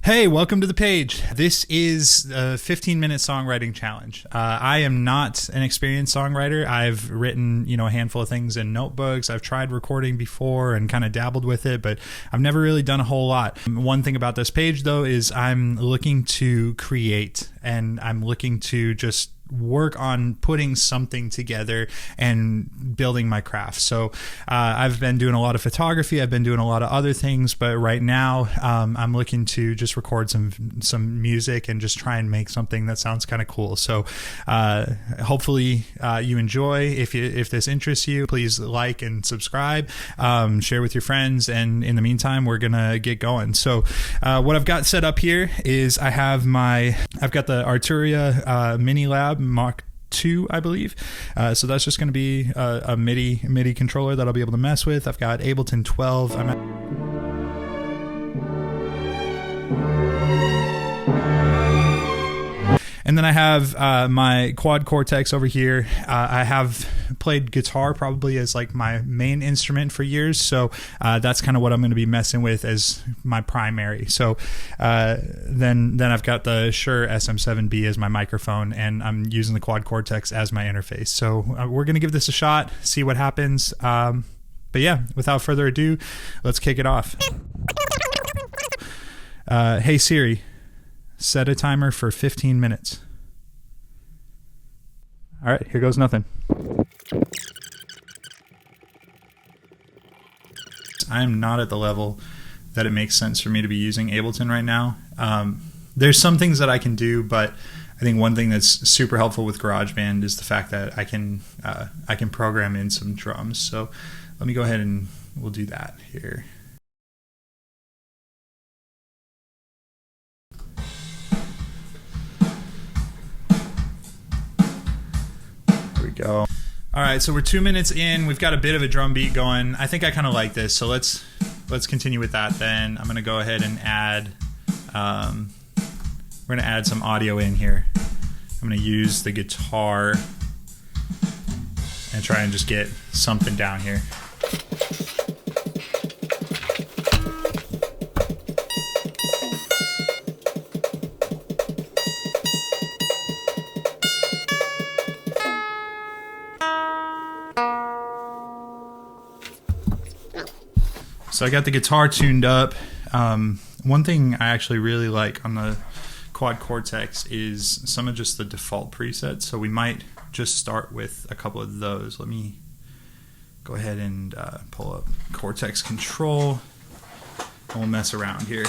Hey, welcome to the page. This is a 15-minute songwriting challenge. I am not an experienced songwriter. I've written, a handful of things in notebooks. I've tried recording before and kind of dabbled with it, but I've never really done a whole lot. One thing about this page, though, is I'm looking to create, and I'm looking to just work on putting something together and building my craft. So I've been doing a lot of photography. I've been doing a lot of other things, but right now I'm looking to just record some music and just try and make something that sounds kind of cool. So hopefully you enjoy. If this interests you, please like and subscribe, share with your friends, and in the meantime we're gonna get going. So what I've got set up here is I've got the Arturia Mini Lab Mach 2, I believe. So that's just going to be a MIDI controller that I'll be able to mess with. I've got Ableton 12. And then I have my quad Cortex over here. I have played guitar probably as like my main instrument for years, so that's kind of what I'm going to be messing with as my primary. So then I've got the Shure SM7B as my microphone, and I'm using the quad Cortex as my interface. So we're going to give this a shot, see what happens. But yeah, without further ado, let's kick it off. Hey Siri, set a timer for 15 minutes. All right, here goes nothing. I'm not at the level that it makes sense for me to be using Ableton right now. There's some things that I can do, but I think one thing that's super helpful with GarageBand is the fact that I can program in some drums. So let me go ahead and we'll do that here. Go. All right, so we're 2 minutes in. We've got a bit of a drum beat going. I think I kind of like this, so let's continue with that. Then I'm gonna go ahead and add. We're gonna add some audio in here. I'm gonna use the guitar and try and just get something down here. So I got the guitar tuned up. One thing I actually really like on the quad Cortex is some of just the default presets. So we might just start with a couple of those. Let me go ahead and pull up Cortex Control, and we'll mess around here.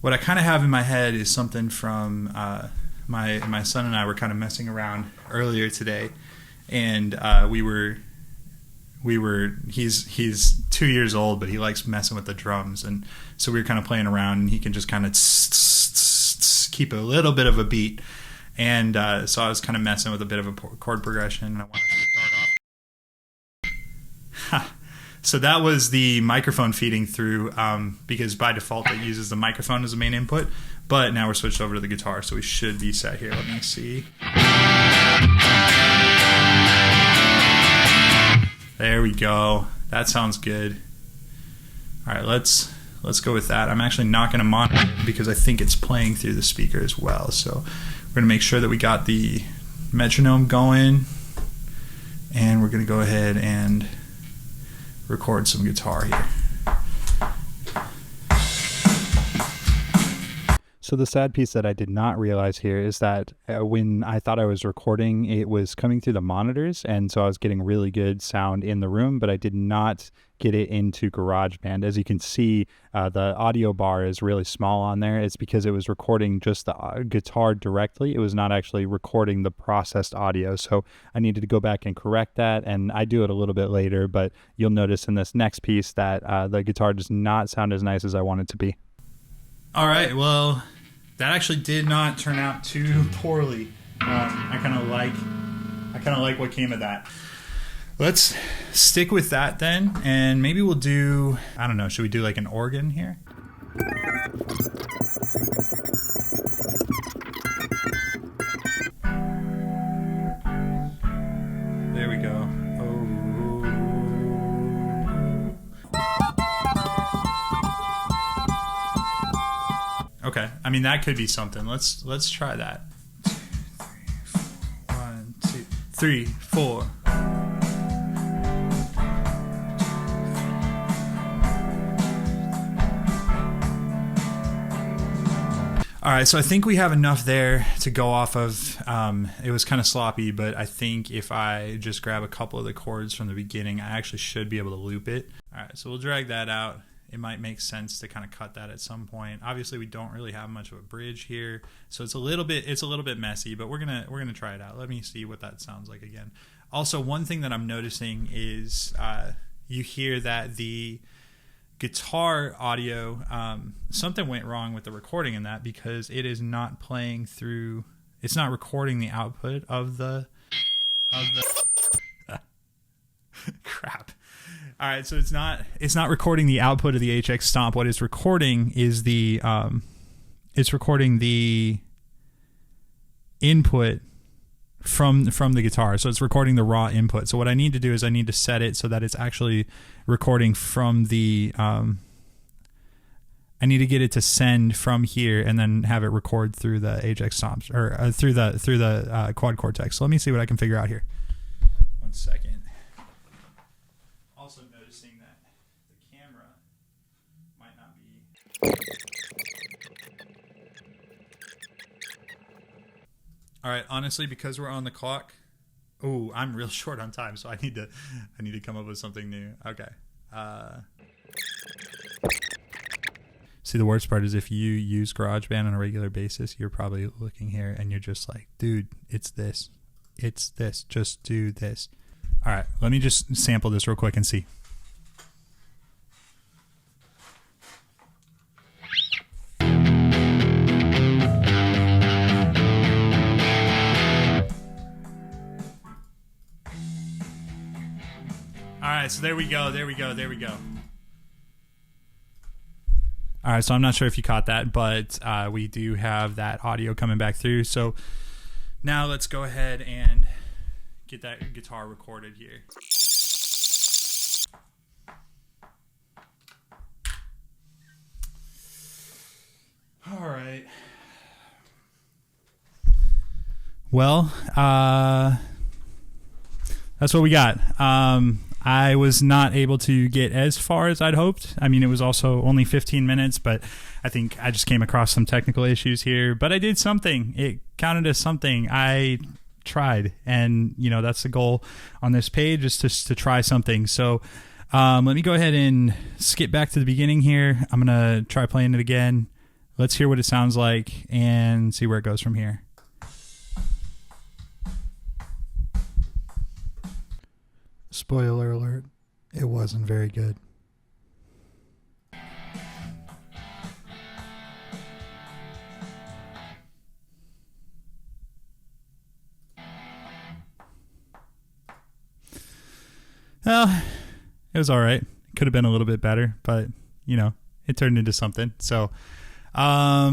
What I kind of have in my head is something from my son and I were kind of messing around earlier today, and he's 2 years old, but he likes messing with the drums, and so we were kind of playing around, and he can just kind of keep a little bit of a beat, and so I was kind of messing with a bit of a chord progression, and I wanted to start off. So that was the microphone feeding through, because by default it uses the microphone as the main input, but now we're switched over to the guitar, so we should be set here. Let me see. There we go. That sounds good. All right, let's go with that. I'm actually not going to monitor it because I think it's playing through the speaker as well. So we're going to make sure that we got the metronome going, and we're going to go ahead and record some guitar here. So the sad piece that I did not realize here is that when I thought I was recording, it was coming through the monitors, and so I was getting really good sound in the room, but I did not get it into GarageBand. As you can see, the audio bar is really small on there. It's because it was recording just the guitar directly. It was not actually recording the processed audio, so I needed to go back and correct that, and I do it a little bit later, but you'll notice in this next piece that the guitar does not sound as nice as I want it to be. All right, well, that actually did not turn out too poorly. I kind of like what came of that. Let's stick with that then, and maybe we'll do, I don't know, should we do like an organ here? There we go. Oh. Okay. I mean, that could be something. Let's try that. 1, 2, 3, 4. All right, so I think we have enough there to go off of. It was kind of sloppy, but I think if I just grab a couple of the chords from the beginning, I actually should be able to loop it. All right, so we'll drag that out. It might make sense to kind of cut that at some point. Obviously, we don't really have much of a bridge here, so it's a little bit messy, but we're gonna try it out. Let me see what that sounds like again. Also, one thing that I'm noticing is you hear that the guitar audio, something went wrong with the recording in that, because it is not playing through, it's not recording the output of the crap. All right, so it's not recording the output of the HX Stomp. What it's recording is it's recording the input from the guitar. So it's recording the raw input. So what I need to do is I need to set it so that it's actually recording from the I need to get it to send from here and then have it record through the HX Stomps, or through the quad cortex. So let me see what I can figure out here. 1 second. Also noticing that the camera might not be. All right, honestly, because we're on the clock, I'm real short on time, so I need to come up with something new. Okay. See, the worst part is if you use GarageBand on a regular basis, you're probably looking here and you're just like, dude, it's this, just do this. All right, let me just sample this real quick and see. All right, so there we go. All right, so I'm not sure if you caught that, but we do have that audio coming back through. So now let's go ahead and get that guitar recorded here. All right. Well, that's what we got. I was not able to get as far as I'd hoped. I mean, it was also only 15 minutes, but I think I just came across some technical issues here. But I did something. It counted as something. I tried, and that's the goal on this page, is to try something. So let me go ahead and skip back to the beginning here. I'm gonna try playing it again. Let's hear what it sounds like and see where it goes from here. Spoiler alert, it wasn't very good. Well, it was all right. Could have been a little bit better, but it turned into something. So, all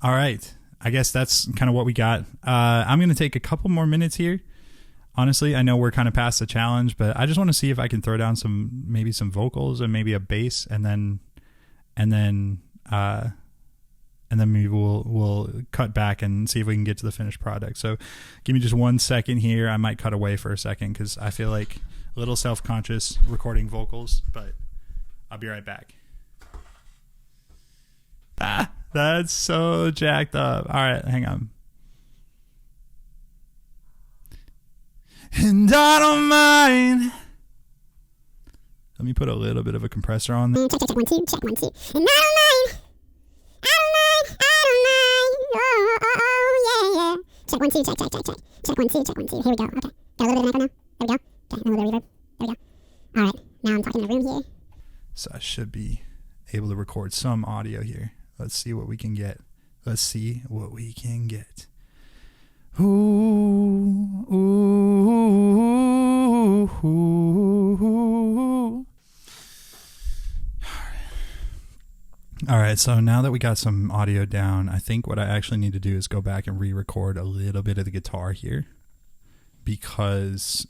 right. I guess that's kind of what we got. I'm going to take a couple more minutes here. Honestly, I know we're kind of past the challenge, but I just want to see if I can throw down maybe some vocals and maybe a bass, and then maybe we'll cut back and see if we can get to the finished product. So give me just 1 second here. I might cut away for a second because I feel like a little self-conscious recording vocals, but I'll be right back. That's so jacked up. All right, hang on. And I don't mind. Let me put a little bit of a compressor on there. Check 1 2, check 1 2. And I don't mind. Oh yeah. Check 1 2, check. Check 1 2, check 1 2. Here we go. Okay. Got a little bit of an echo now. There we go. Okay, a little bit of reverb. There we go. All right. Now I'm talking in the room here. So I should be able to record some audio here. Let's see what we can get. Ooh. All right, so now that we got some audio down, I think what I actually need to do is go back and re-record a little bit of the guitar here, because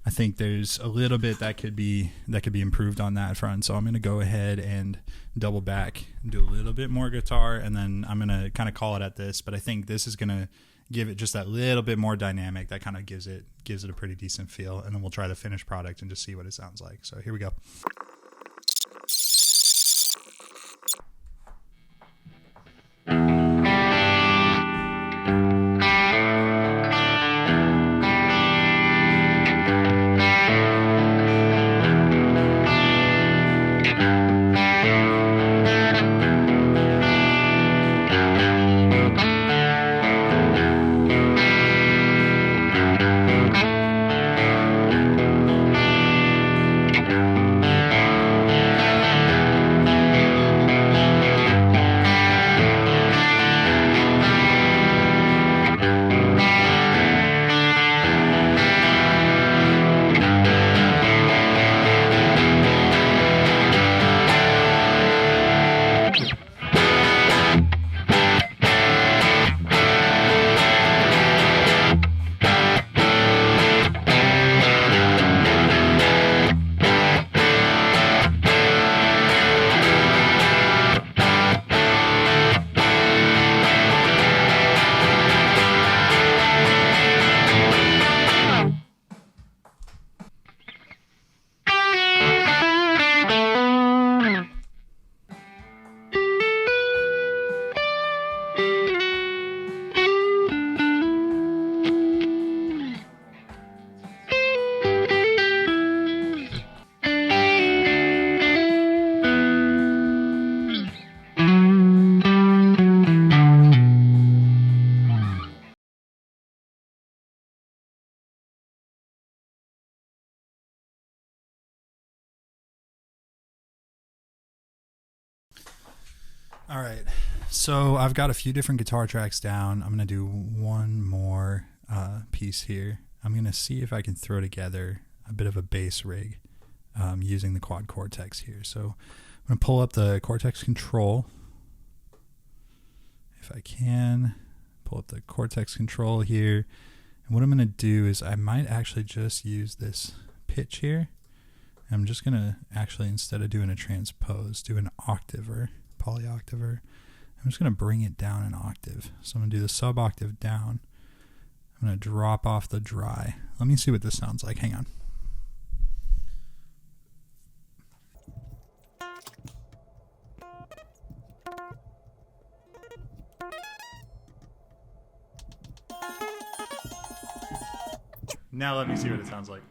I think there's a little bit that could be improved on that front. So I'm going to go ahead and double back, do a little bit more guitar, and then I'm going to kind of call it at this. But I think this is going to give it just that little bit more dynamic that kind of gives it a pretty decent feel. And then we'll try the finished product and just see what it sounds like. So here we go. All right, so I've got a few different guitar tracks down. I'm going to do one more piece here. I'm going to see if I can throw together a bit of a bass rig using the quad Cortex here. So I'm going to pull up the Cortex control. If I can, pull up the Cortex control here. And what I'm going to do is I might actually just use this pitch here. I'm just going to actually, instead of doing a transpose, do an octaver. Polyoctaver. I'm just going to bring it down an octave. So I'm going to do the sub octave down. I'm going to drop off the dry. Let me see what this sounds like. Hang on. Now let me see what it sounds like.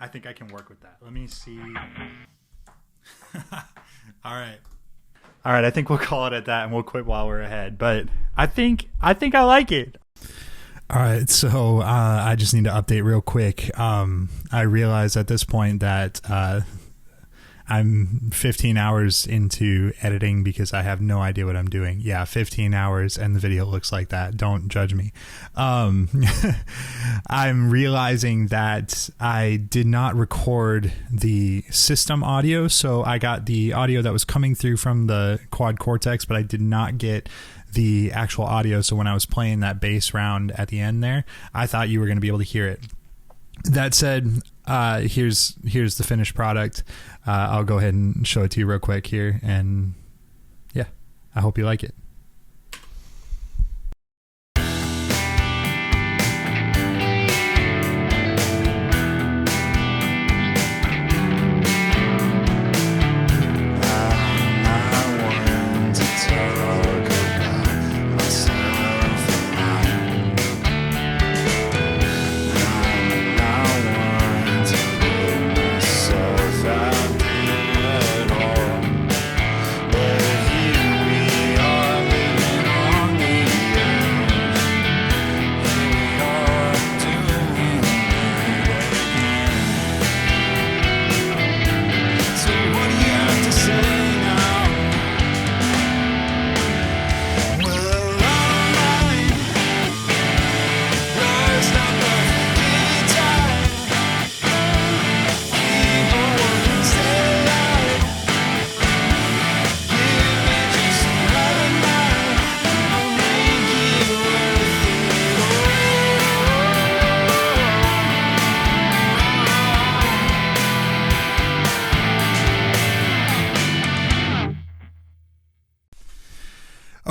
I think I can work with that. Let me see. All right. I think we'll call it at that, and we'll quit while we're ahead. But I think I like it. All right, so I just need to update real quick. I realize at this point that I'm 15 hours into editing because I have no idea what I'm doing. Yeah, 15 hours and the video looks like that. Don't judge me. I'm realizing that I did not record the system audio. So I got the audio that was coming through from the quad Cortex, but I did not get the actual audio. So when I was playing that bass round at the end there, I thought you were going to be able to hear it. That said, here's the finished product. I'll go ahead and show it to you real quick here, and yeah, I hope you like it. Are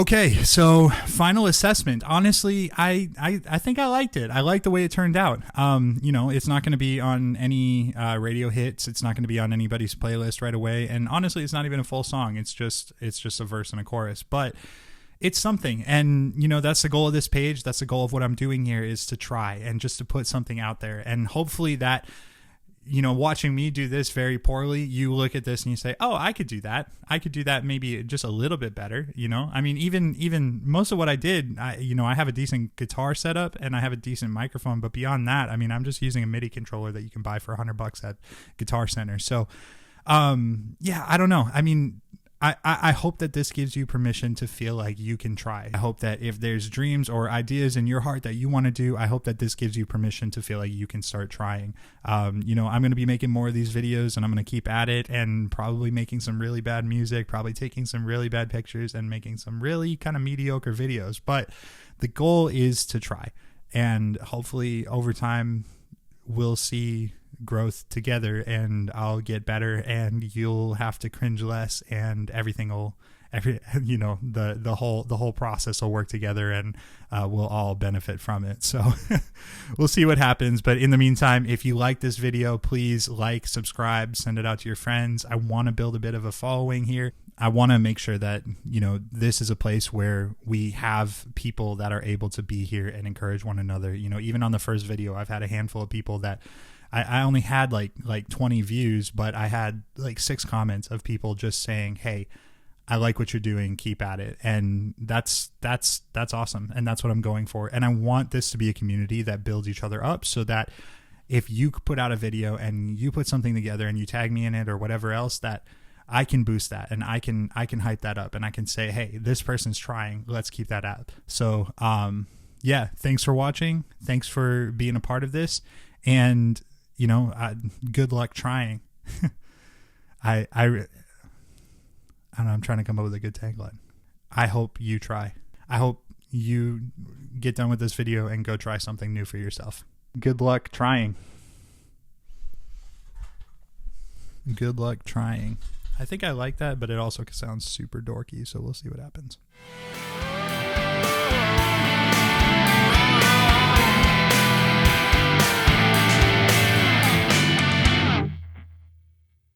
Okay, so final assessment. Honestly, I think I liked it. I like the way it turned out. It's not going to be on any radio hits. It's not going to be on anybody's playlist right away. And honestly, it's not even a full song. It's just a verse and a chorus. But it's something. And, that's the goal of this page. That's the goal of what I'm doing here, is to try and just to put something out there. And hopefully that, watching me do this very poorly, you look at this and you say, oh, I could do that. I could do that maybe just a little bit better. I mean, even most of what I did, I have a decent guitar setup and I have a decent microphone. But beyond that, I mean, I'm just using a MIDI controller that you can buy for $100 at Guitar Center. So, I don't know. I mean, I hope that this gives you permission to feel like you can try. I hope that if there's dreams or ideas in your heart that you want to do, I hope that this gives you permission to feel like you can start trying. I'm going to be making more of these videos and I'm going to keep at it, and probably making some really bad music, probably taking some really bad pictures and making some really kind of mediocre videos. But the goal is to try, and hopefully over time we'll see growth together, and I'll get better and you'll have to cringe less, and the whole process will work together, and we'll all benefit from it. So we'll see what happens. But in the meantime, if you like this video, please like, subscribe, send it out to your friends. I want to build a bit of a following here. I want to make sure that, this is a place where we have people that are able to be here and encourage one another. Even on the first video, I've had a handful of people that I only had like 20 views, but I had like 6 comments of people just saying, hey, I like what you're doing, keep at it. And that's awesome. And that's what I'm going for. And I want this to be a community that builds each other up, so that if you put out a video and you put something together and you tag me in it or whatever else, that I can boost that, and I can hype that up, and I can say, hey, this person's trying, let's keep that up. So, thanks for watching. Thanks for being a part of this. And, good luck trying. I don't know, I'm trying to come up with a good tagline. I hope you try. I hope you get done with this video and go try something new for yourself. Good luck trying. Good luck trying. I think I like that, but it also sounds super dorky, so we'll see what happens.